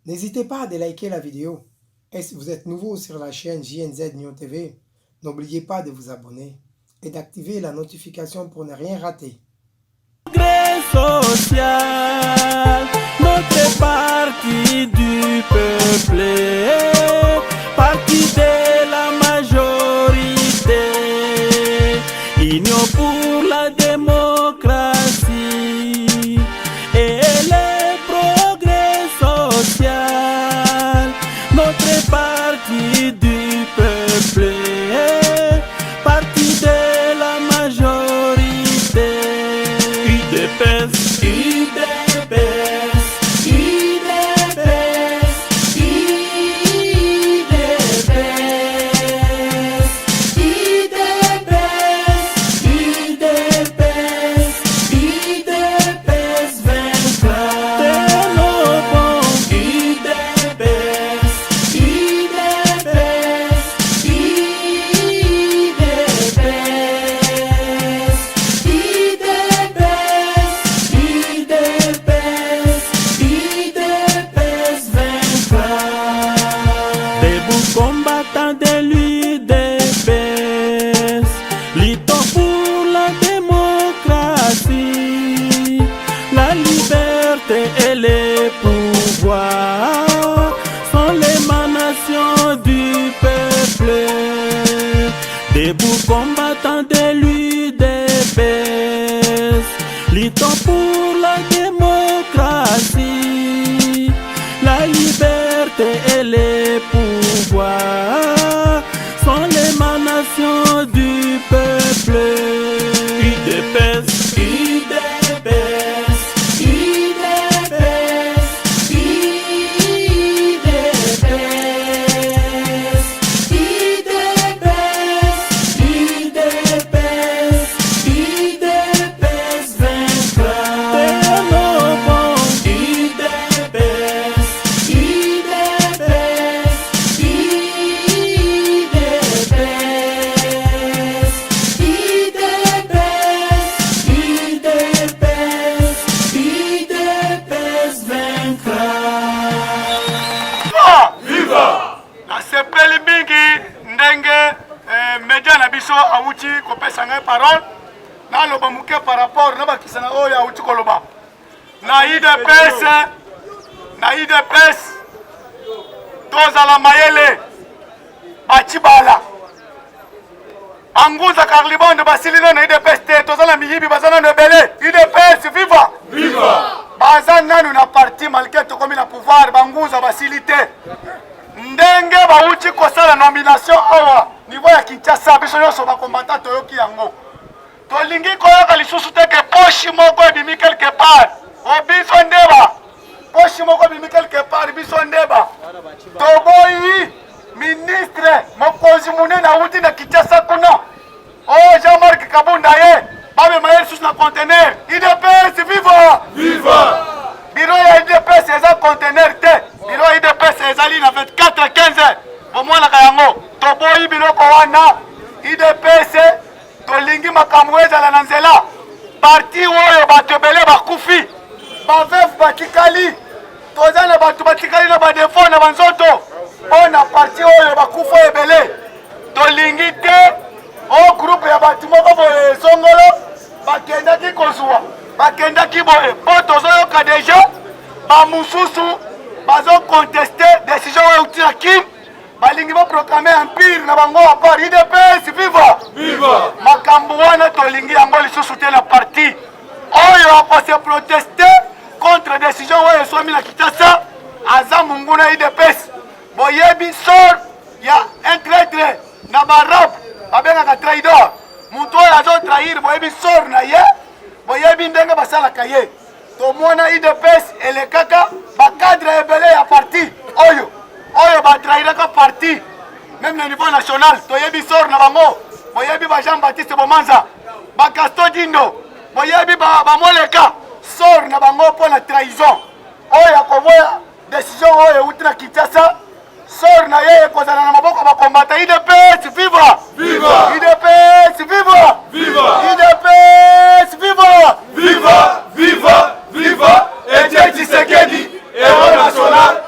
N'hésitez pas à liker la vidéo. Et si vous êtes nouveau sur la chaîne JNZ Nyon TV, n'oubliez pas de vous abonner et d'activer la notification pour ne rien rater. Progrès social, notre parti du peuple, parti de la majorité, Union pour la démocratie et le progrès social, notre parti du peuple, parti de la majorité. UDPS, UDPS, UDPS, UDPS, UDPS, UDPS, vaincra. UDPS, UDPS, combattant de l'UDPS, luttons pour la démocratie, la liberté et les pouvoirs sont l'émanation du peuple. Debout combattant de l'UDPS, luttons pour la démocratie, la liberté et les pouvoirs sont l'émanation du peuple. UDPS, UDPS, UDPS, UDPS, UDPS, UDPS, vaincra. Nasepeli mingi ndenge media na biso awuti kopesa ngai parole na loba muke par rapport na bakisana oyo awuti koloba na IDPS tozala mayele bachibala anguza karlibondo basilino na IDPS te tozala miyibi bazana no ebele IDPS viva viva baza nanu na parti malgré tokomi na pouvoir banguza basilite ndenge bauti kosala nomination awa niveau ya Kinshasa biso nyonso bakombata toyoki yango tolingi koyoka lisusu te ke poshi moko ebimi quelque part o biso ndeba poshi moko ebimi quelque part biso ndeba toboyi ministre mokonzi munene auti na Kinshasa kuna o Jean-Marc Kabunda ye babema ye lisusu na conteneur IDPS viva viva biro ya IDPS eza conteneur te biro ya IDPS ezali na 24-15 bomwana kayango toboyi biloko wana IDPS tolingi makambo ezala na nzela parti oyo bato ebele bakufi bavef batikali toza na bato batikali na badefo na banzoto mpona parti oyo bakufi oyo ebele tolingi te o groupe ya bato moko boye ezongolo bakendaki kozwa bakendaki boye mpo tozoyoka deja bamususu bazokonteste décision oyo euti na Kim balingi baproclame empire na bango apart IDPS viva viva makambo wana tolingi yango lisusu te na parti oyo akose proteste contre décision oyo eswami na Kinshasa aza mungu na IDPS boyebi sor ya un traître na barabe babengaka traidor mutu oyo azotrahir boyebi sor na ye boyebi ndenge basalaka ye tomona IDPS elekaka bakadre ebele ya parti oyo batrahiraka parti même na niveau national toyebi sor na bango boyebi ba Jean-Baptiste Bomanza ba Gaston Dindo boyebi bamoleka sor na bango mpo na trahison oyo akovoya décision oyo euti na Kinshasa sor na ye ekozala na maboko bakombata IDPS viva viva IDPS viva viva IDPS viva viva viva viva et Tshisekedi héros national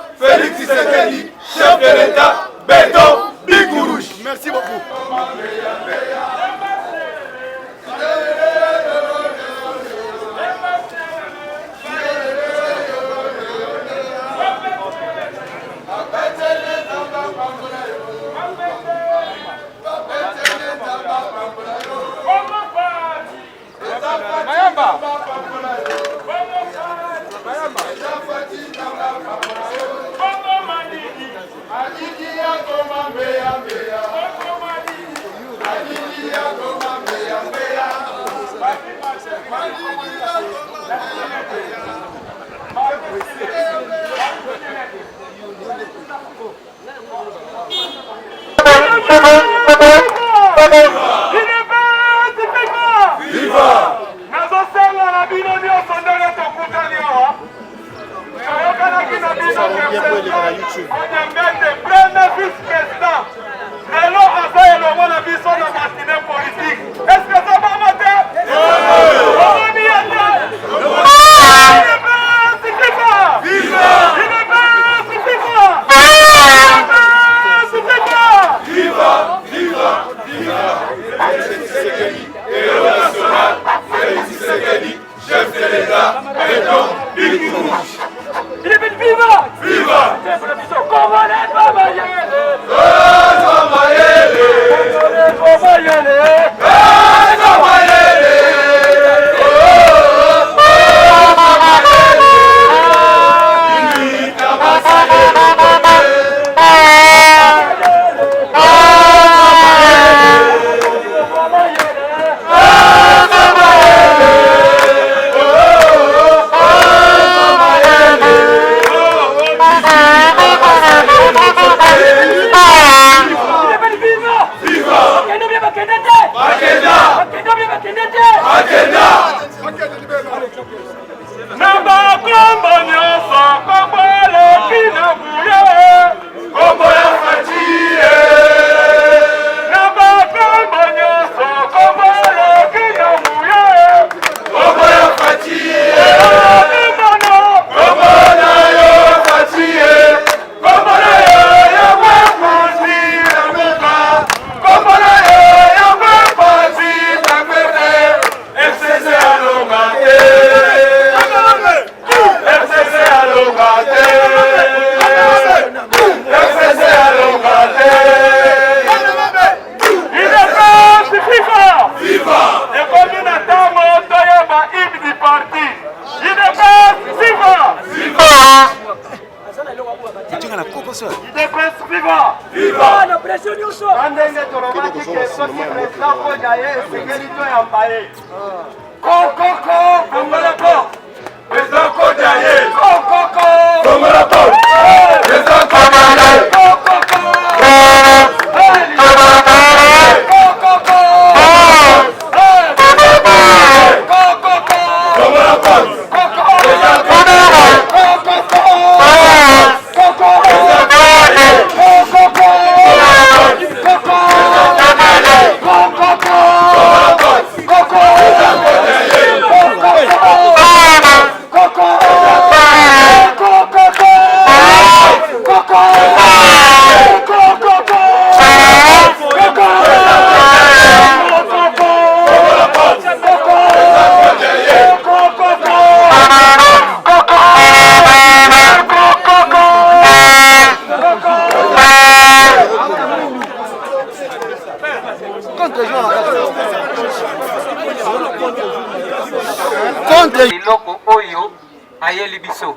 Iloko oyo ayeli biso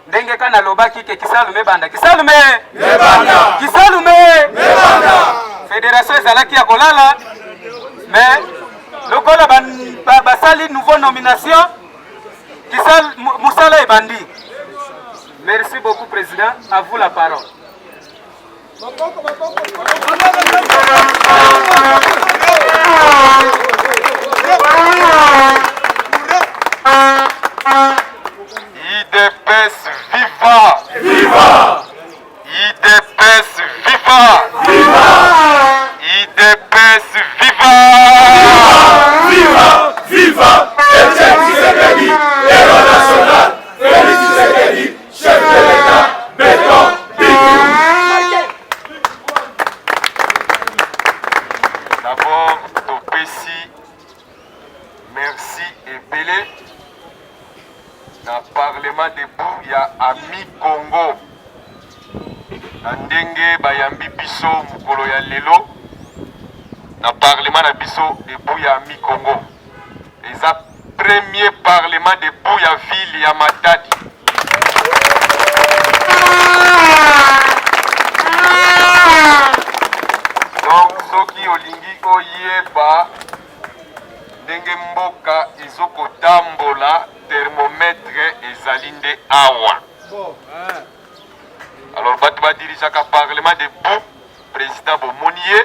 ndenge kana lobaki ke kisalume banda kisalume banda kisalume banda fédération ezalaki ya kolala mais lokola basali nouveau nomination kisal musala ebandi. Merci beaucoup président, à vous la parole. IDPS viva! Viva! IDPS viva! Viva! IDPS viva! Viva! Viva! Etienne Tshisekedi, héros national! Félix Tshisekedi, chef de l'État, béton, d'abord, Topesi, merci et belé. Na parlement de Bouya Ami Congo na ndenge bayambi biso mukolo ya lelo na parlement na biso de Bouya Ami Congo eza premier parlement de Bouya ville ya Matadi. Donc soki olingi oyeba ndenge mboka ezokotambola thermomètre ezalinde awa. Alors bato ba dirijaka parlement de Bou, président Bomonier.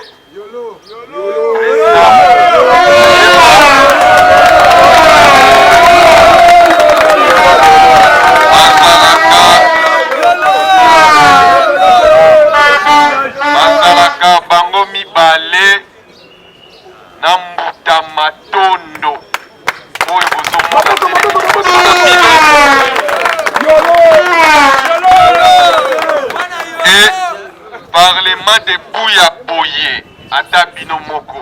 Parlement de Bouya Boye à Tabinomoko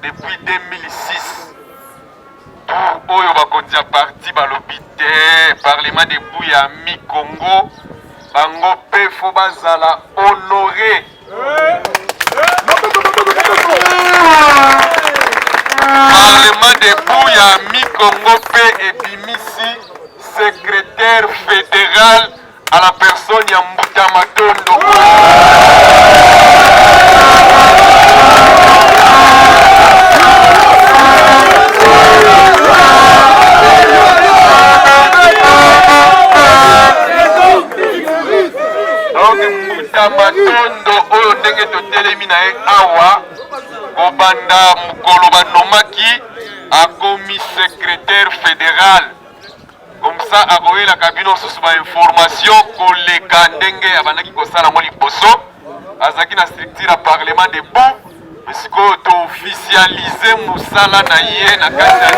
depuis 2006. Pour Oyo Bakondia Parti Balobite, Parlement de Bouya Mi Congo, Bango Pe Fobazala honoré. Parlement de Bouya Mi Congo Pe et Bimisi, secrétaire fédéral à la personne Yambuta Matondo. Donc Mbuta Matondo oyo ndenge totelemi na ye awa kobanda mukolo banomaki akomi secrétaire fédéral. Comme ça, akoye la cabine sous ma information koleka ndenge abandaki kosala mo liboso azaki na structure parlement de bon siko to officialiser musala na ye na kati ya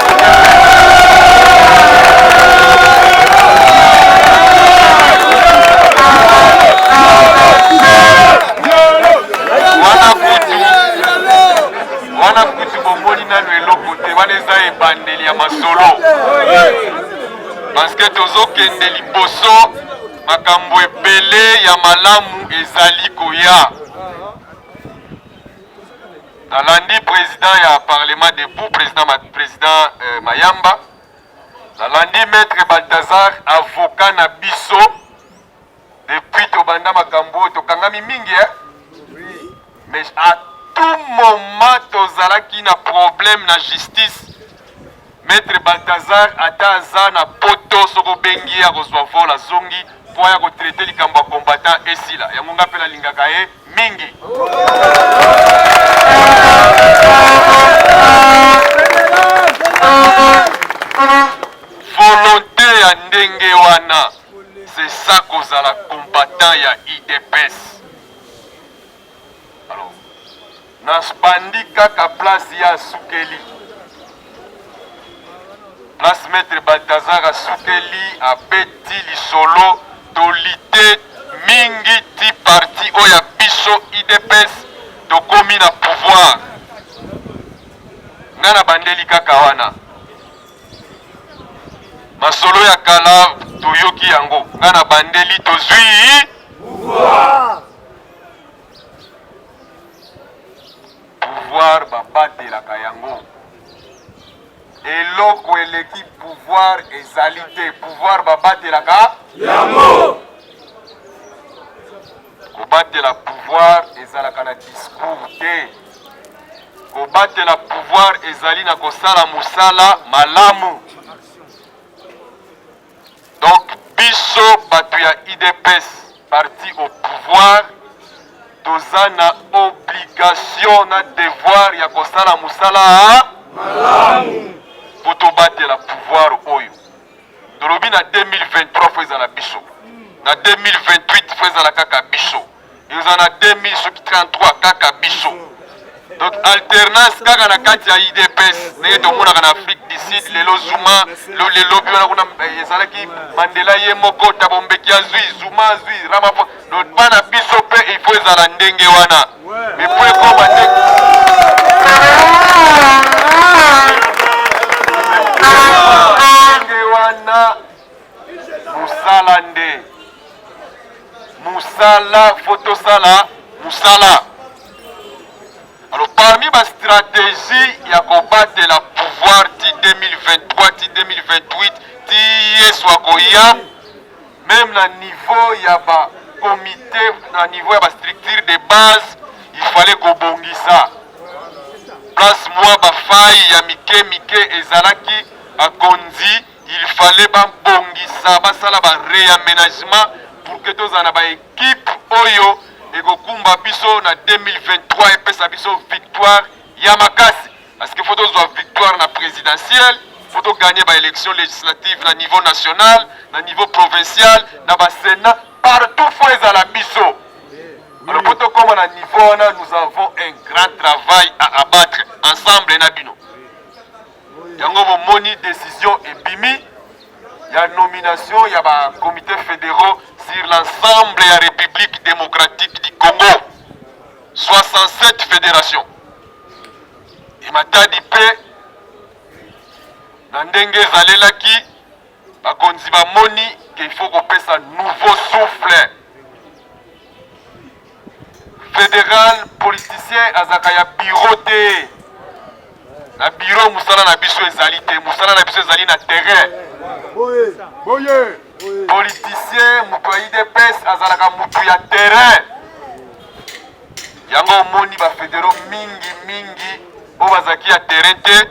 wana kutu bomoni nano eloko te wana eza ebandeli ya masolo. Parce que tozokende liboso makambo ebele ya malamu ezali koya. Nalandi président ya parlement debout, président Mayamba. Nalandi maître Balthazar, avocat na biso. Depuis tobanda makambo tokangami mingi mais à tout moment tozalaki na problème na justice. Maître Balthazar ataza na poto soko bengi ya kozwa vola zongi po ya kotraiter likambo ya combattant esila yango nga pela lingaka ye mingi. Volonté ya ndenge wana c'est ça kozala combattant ya IDPS. Alors naspandi kaka place ya sukeli place maître Balthazar asukeli abeti lisolo tolite mingi ti parti oya biso IDPS tokomi na pouvoir ngana bandeli kaka wana masolo ya kala toyoki yango ngana bandeli tozwi pouvoir babatelaka yango. Eloko eleki pouvoir ezali te pouvoir babatelaka yango. Kobatela pouvoir ezalaka na discours te. Kobatela pouvoir ezali na kosala musala malamu. Donc biso bato ya IDPS parti au pouvoir toza na obligation na devoir ya kosala musala malamu. Pour te battre la pouvoir oyo. Dolobi na 2023 faiza la biso. Na 2028 faiza la kaka biso. Ils en a 2033 kaka biso. Donc alternance kaka na kati ya IDPS. Neye to mona na Afrique du Sud lelo Zuma, le lobby wana kuna ezalaki Mandela ye moko tabombeki azui Zuma azui Ramaphosa. Donc bana biso pe il faut ezala ndenge wana. Mais pour comme musala nde musala photosala musala. Alors parmi ma stratégie ya kobattre la pouvoir ti 2023 ti 2028 ti yeswa koya même na niveau ya ba comité na niveau ya ba structure de base il fallait kobongisa place moi ba faille ya mike ezalaki akonzi. Il fallait bambongisa basala ba réaménagement pour que tous en ba équipe oyo ekokumba biso na 2023 epesa biso victoire ya makasi parce que faut tous victoire na présidentielle, faut gagner ba élection législative na niveau national, na niveau provincial, na ba sénat partout faut ezala biso. Alors pour comme à niveau là nous avons un grand travail à abattre ensemble na bino. Yango moni décision et bimi il y a nomination il y a ba comité fédéraux sur l'ensemble de la République démocratique du Congo. 67 fédérations. Et matadi pe na ndenge ezalelaki bakonzi bamoni qu'il faut kopesa nouveau souffle. Fédéral politicien azaka ya bureau te. Na bureau musala na biso ezali te, musala na biso ezali na terrain. Politicien mutu ya IDPS azalaka mutu ya terrain. Yango omoni ba fédéraux mingi o bazaki ya terrain te.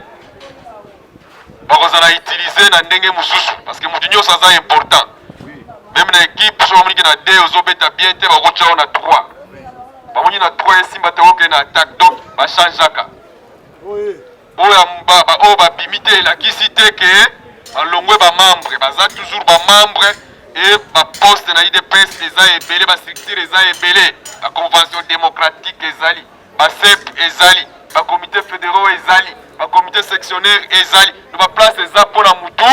Bakozala utiliser na ndenge mususu parce que mutu nyonso aza important. Même na équipe so omoni na 2 ozobeta bien te bakotia na 3. Bamoni na 3 esimba te oke na attaque donc ba changeaka. Oyo babimite elakisi te ke balongwe bamembre baza toujours bamembre et baposte na IDPS eza ebele, bastructure eza ebele, baconvention démocratique ezali, basep ezali, bakomité fédéraux ezali, bakomité sectionnaire ezali, no baplace eza mpona mutu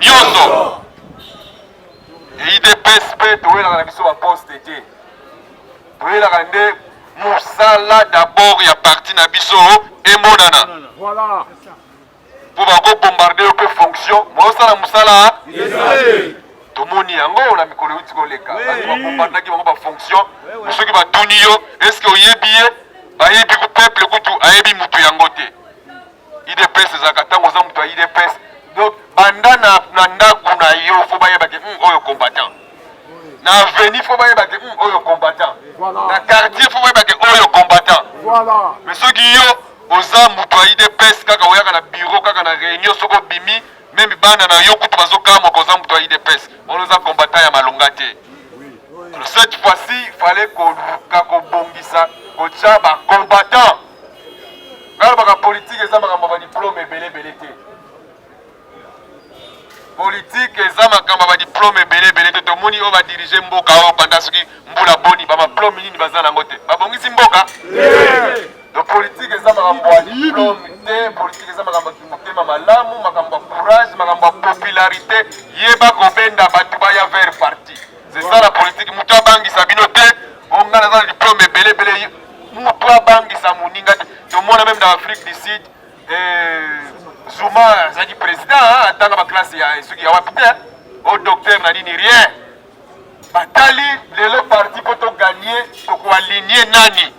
nyonso. E IDPS mpe toyelaka na biso baposte te, toyelaka nde mosala d'abord ya parti na biso emonana. Voilà. Pour bako bombarder pe fonction, moi sala musala. Tomoni yango na mikolo uti koleka. Ba bombarder ki ba fonction. Musoki ba tuni yo, est-ce que oyebiye ba yebi ku peuple kutu ayebi mutu yango te. IDPS zakatango za mutu IDPS. Donc banda na ndaku na yo fo ba yeba ke oyo combattant. Na avenue fo ba yeba ke oyo combattant. Na quartier fo ba yeba ke oyo combattant. Voilà. Mais ceux qui yo oza mutu ya IDPS kaka oyaka na bureau kaka na réunion soko bimi même bana na yo kutu bazokama koza mutu ya IDPS on oza combattant ya malonga te. Alors cette fois-ci il fallait koluka kobongisa kotia ba combattant ngalo baka politique eza makambo ba diplôme ebele te. Politique eza makambo ba diplôme ebele te. Tomoni o ba diriger mboka o banda soki mbula boni ba diplôme nini baza nango te babongisi mboka. Le politique est un diplôme, politique est un malamu, makambo courage, makambo popularité, yeba kobenda batubaya vers parti. C'est ça la politique. Mutua bangi sabinote, on a un diplôme belé, mutua bangi sa muninga. Tout le monde même dans l'Afrique du Sud, Zuma, ça dit président, attends ma classe, il y a ceux qui ont au docteur n'a dit rien. Batali, le parti pour gagner, pour aligner nani.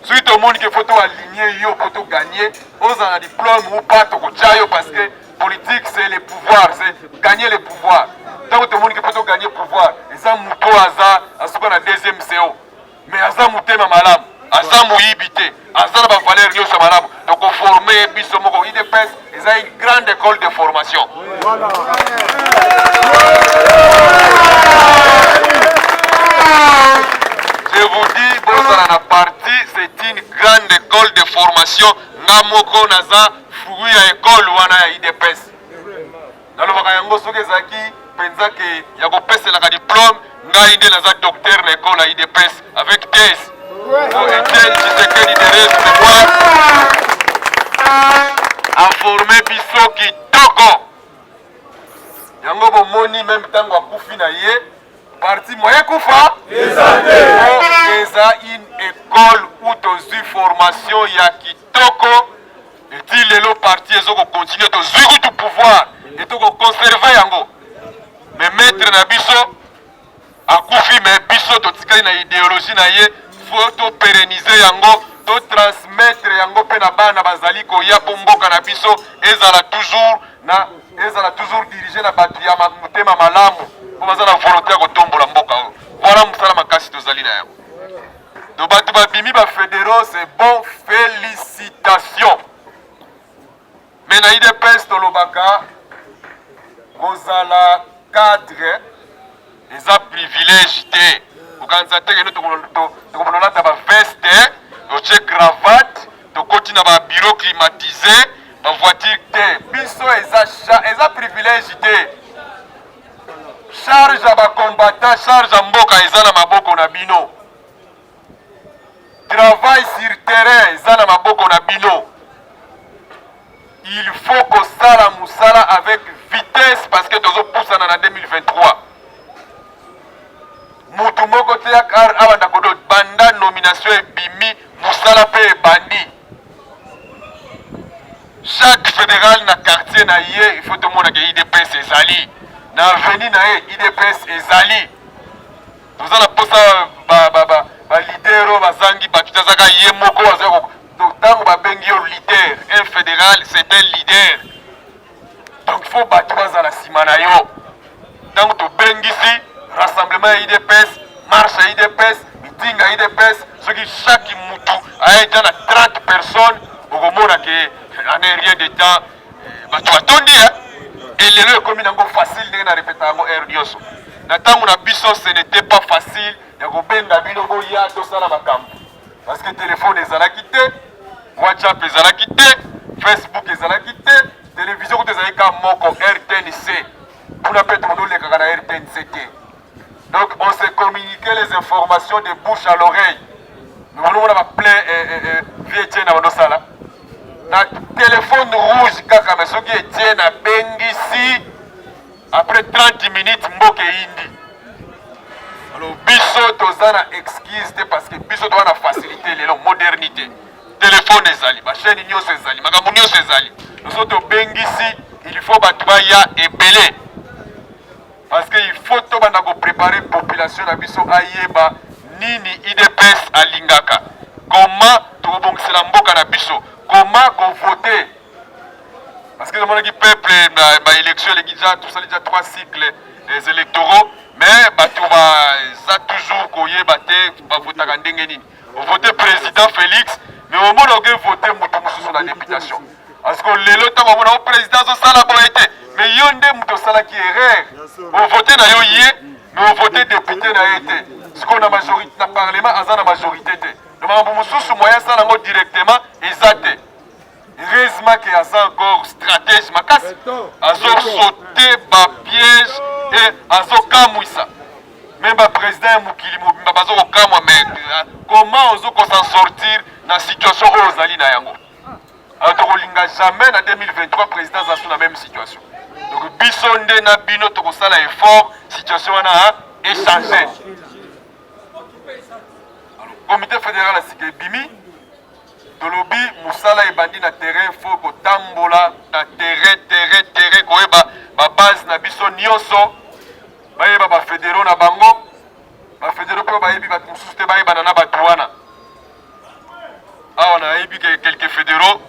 Si tout le monde qui faut aligner yo pour gagner, on a un diplôme ou pas parce que politique c'est le pouvoir, c'est gagner le pouvoir. Tant que tout le monde qui faut gagner le pouvoir, et ça mouto aza, à ce qu'on a deuxième CO. Mais aza mouté ma malam, aza mouibité, aza na valeur yo sa malam. Donc on forme bisomoko IDPS, ils ont une grande école de formation. Voilà. Je vous dis, bon, ça la partie, c'est une grande école de formation. Namoko naza fruit à école wana ya IDPS. Nalobaka yango soki ezaki penza ke ya kopesa la diplôme ngai nde naza docteur na école ya IDPS avec thèse. Pour Etienne Tshisekedi de recevoir a formé biso kitoko. Yango bomoni même tango akufi na ye parti moyen kufa eza une école où tozwi formation ya kitoko eti lelo parti ezoko continuer tozwi kutu pouvoir etoko conserver yango mais maître na biso akufi mais biso totikali na idéologie na ye faut to pérenniser yango to transmettre yango pe na bana bazali koya po mboka na biso ezala toujours dirigé na bato ya motema malamu po baza na volonté ya kotombola mboka oyo. Voilà mosala makasi tozali na yango. Do bato babimi bafédéraux c'est bon, félicitations. Mais na IDPS tolobaka kozala cadre eza privilège te. Okanisa te keno tokololata baveste totie cravate tokoti na babureau climatisé bavoiture te. Biso eza privilège te. Charge à bacombattant, charge à mboka eza na maboko na bino. Travail sur terrain eza na maboko na bino. Il faut que sala musala avec vitesse parce que tozo poussana na 2023. Mutu moko te akar abanda kodo banda nomination ebimi musala pe bandi. Chaque fédéral na quartier na yé, il faut tout le monde que IDPS ezali. Na avenue na yé, IDPS ezali. Nous allons posa ba leader bazangi bakitazaka yé moko azako. Donc tant ba bengi yo leader, un fédéral c'est un leader. Donc il faut battre dans la simana yo. Tant que tu bengi ici, rassemblement IDPS, marche IDPS, meeting IDPS, ce qui chaque moutou a été dans 30 personnes, au moment que en rien de temps, tu as tondi, et les lieux comme ils facile de répéter en RDOS. Natang on a biso, ce n'était pas facile, il y a un binogo ya tout ça dans parce que le téléphone est à la quitter, WhatsApp est à la quitter, Facebook est à la quitter, télévision est à la quitter, RTNC. On appelle tout le monde les RTNCT. Donc on s'est communiqué les informations de bouche à l'oreille. Nous allons appeler Vietien à Manosala. Na téléphone rouge kaka mais ce qui est tient à Bengisi après 30 minutes mboke indi. Alors biso tozana excuse parce que biso doit la facilité les modernité. Téléphone ezali, ba chaîne nyo ezali, makambo nyo ezali. Nous autres Bengisi, il faut battre ya ebelé. Parce que il faut tout banda ko préparer population na biso ayeba nini IDPS alingaka. Comment to bongsela mboka na biso? Comment voter? Parce que le monde qui peuple ma élection les déjà tout ça déjà 3 cycles électoraux mais tu vas toujours koye baté ba voter ka ndenge nini. Voter président Félix mais au moment où voter mutu mususu na députation. Parce que lelo ta ba président so sala bo été mais yonde mutu sala qui erreur. On voter na yo yé mais on voter député na été. Ce qu'on a majorité na parlement azana majorité té. Le mambo mususu moyen ça nango directement exacté. Heureusement qu'il y a encore stratège makasi. Azo sauter ba piège et azo kamouisa. Même le président Moukili Mobimba bazo kamwa mais comment on peut s'en sortir dans la situation où Zali na yango. Alors on linga jamais en 2023 président za sous la même situation. Donc bisonde na bino to kosala effort situation na échanger. Comité fédéral asike bimi tolobi musala ebandi na terrain faut ko tambola na terrain koyeba ba base na biso nyonso bayeba ba fédéraux na bango ba fédéraux pe bayebi ba mususu te bayeba na batuana awa na yebi quelques fédéraux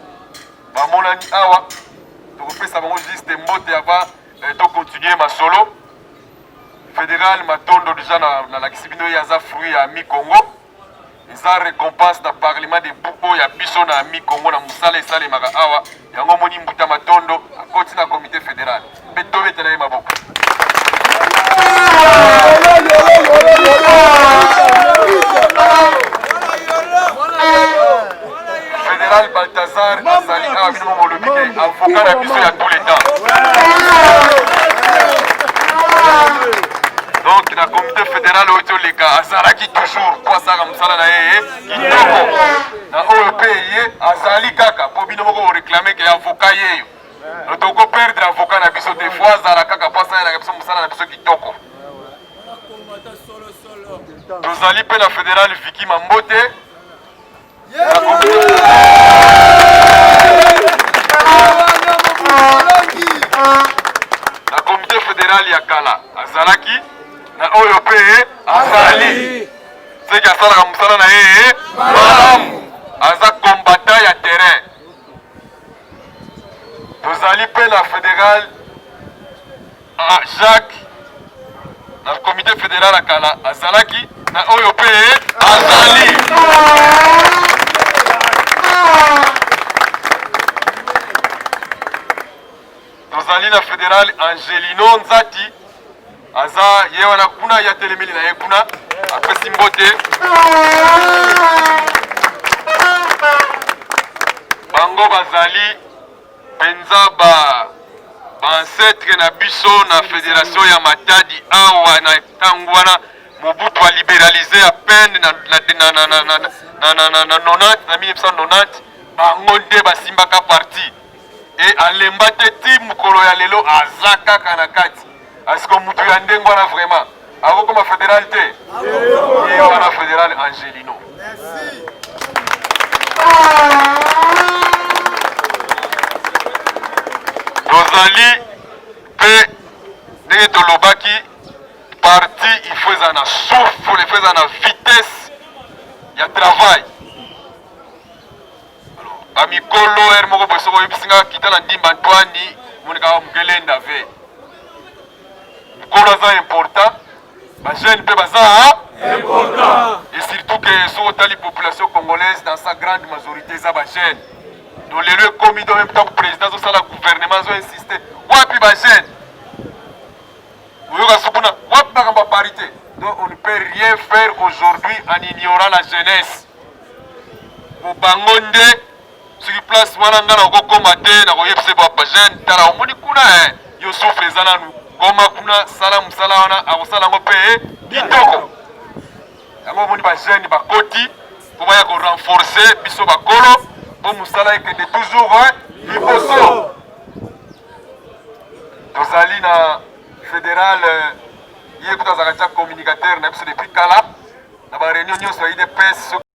ba monani awa to kopesa bango juste mbote ava to continuer ma solo fédéral matondo déjà na la kisibino yaza fruit ya mi Congo. Eza récompense na parlement de Buko ya biso na mi Congo na musala esale maka awa yango moni mbuta matondo akoti na comité fédéral beto betela ye maboko fédéral Balthazar azali awa bino molobike avocat na biso ya tous les temps. Donc la comité fédéral au leka azalaki toujours kwa saka musala na yeye kitoko na OEP ye azali kaka po bino moko réclamer que avocat yeyo otoko perdre avocat na biso des fois azala kaka pasa na biso musala na biso kitoko. Tozali pe na fédéral Viki Mambote la comité fédéral ya kala azalaki na OEP azali c'est que asala musala na yeye malamu aza combattant ya terrain. Tozali pe na fédéral Jacques na comité fédéral akala azalaki na OEP azali tozali na fédéral Angelino Nzati aza yewa na kuna ya telemeli na ye kuna apesi mbote bango bazali penza ba ancêtre na biso na fédération ya Matadi awa na tango wana Mobutu a libéralisé à peine na 1990 bango nde basimbaka parti et alemba te ti mukolo ya lelo azaka kanakati asko mutu ya ndengo wana vraiment ako koma fédéral te et wana fédéral Angelino. Merci. tozali mpe ndenge tolobaki parti il faut eza na souffle, il faut eza na vitesse ya travail. Bamikolo ere moko boye soko oyebisinga kita na ndimba Antoine monikaka mokelenda ve mikolo aza important, bajeune mpe baza important, et surtout que soko otali population congolaise dans sa grande majorité eza bajeune. Donc lelo ekomi do même temps président azosala gouvernement azoinsiste wapi bajeune oyoka sukuna wapi bakamba parité. Donc on ne peut rien faire aujourd'hui en ignorant la jeunesse. Bobango nde soki place wana nga na okokoma te na koyebisa bapa jeune tala omoni kuna yo souffle eza nanu koma kuna sala mosala wana akosala yango mpe kitoko. Yango omoni bajeune bakoti po baya korenforce biso bakolo po mosala ekende toujours liboso. Tozali na fédéral ye kuta azalaka tia communicateur na biso depuis kala na bareunion nyonso ya IDPS